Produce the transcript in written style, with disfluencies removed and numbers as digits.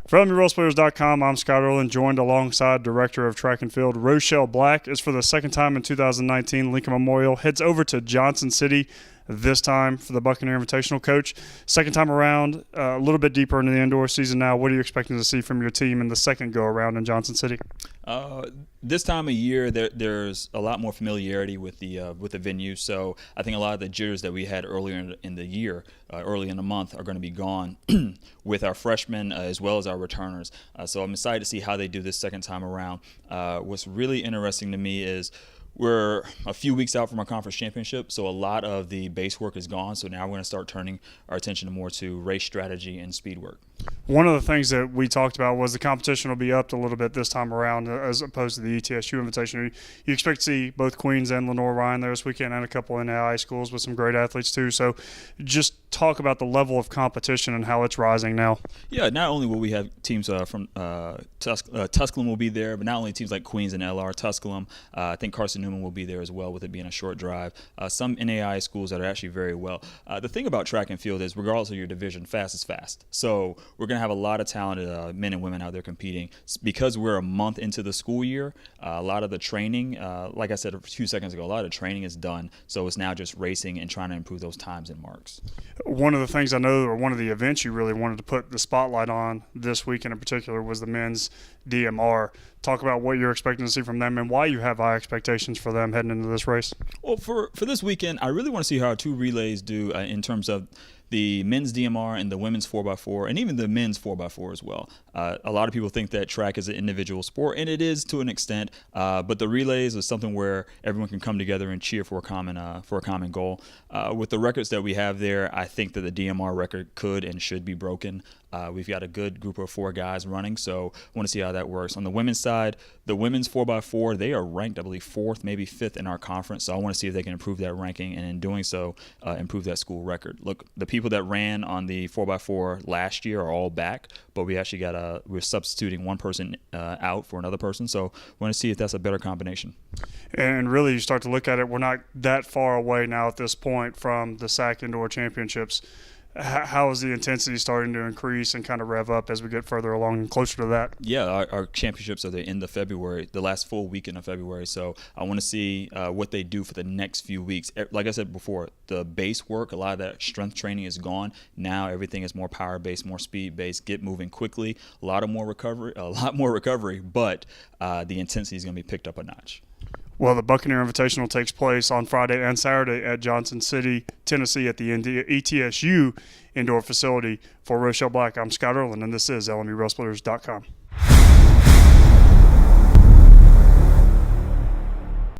From LMURoleSplitters.com, I'm Scott Erland, joined alongside Director of Track and Field Rochelle Black. As for the second time in 2019, Lincoln Memorial heads over to Johnson City, this time for the Buccaneer Invitational. Coach, second time around, a little bit deeper into the indoor season now. What are you expecting to see from your team in the second go-around in Johnson City? This time of year, there's a lot more familiarity with the venue. So I think a lot of the jitters that we had earlier in the year, early in the month, are going to be gone with our freshmen as well as our returners. So I'm excited to see how they do this second time around. What's really interesting to me is we're a few weeks out from our conference championship, so a lot of the base work is gone. So now we're going to start turning our attention more to race strategy and speed work. One of the things that we talked about was the competition will be upped a little bit this time around as opposed to the ETSU Invitational. You expect to see both Queens and Lenore Ryan there this weekend and a couple NAI schools with some great athletes too. So just talk about the level of competition and how it's rising now. Yeah, not only will we have teams from Tusculum will be there, but not only teams like Queens and LR, Tusculum. I think Carson Newman will be there as well with it being a short drive. Some NAI schools that are actually very well. The thing about track and field is regardless of your division, fast is fast. So we're going to have a lot of talented men and women out there competing. Because we're a month into the school year, a lot of the training, like I said a few seconds ago, a lot of the training is done. So it's now just racing and trying to improve those times and marks. One of the things I know, or one of the events you really wanted to put the spotlight on this weekend in particular, was the men's DMR. Talk about what you're expecting to see from them and why you have high expectations for them heading into this race. Well, for this weekend, I really want to see how our two relays do in terms of the men's DMR and the women's 4x4, and even the men's 4x4 as well. A lot of people think that track is an individual sport, and it is to an extent, but the relays is something where everyone can come together and cheer for a common goal. With the records that we have there, I think that the DMR record could and should be broken. We've got a good group of 4 guys running, so I want to see how that works. On the women's side, the women's 4x4, they are ranked, I believe, 4th, maybe 5th in our conference, so I want to see if they can improve that ranking, and in doing so, improve that school record. Look, the people that ran on the 4x4 last year are all back, but we actually we're substituting one person out for another person, so we want to see if that's a better combination. And really, you start to look at it, we're not that far away now at this point from the SAC Indoor Championships. How is the intensity starting to increase and kind of rev up as we get further along and closer to that? Yeah, our championships are the end of February, the last full weekend of February. So I want to see what they do for the next few weeks. Like I said before, the base work, a lot of that strength training is gone. Now everything is more power-based, more speed-based, get moving quickly, a lot more recovery, but the intensity is going to be picked up a notch. Well, the Buccaneer Invitational takes place on Friday and Saturday at Johnson City, Tennessee at the ETSU indoor facility. For Rochelle Black, I'm Scott Erland, and this is LMURoleSplitters.com.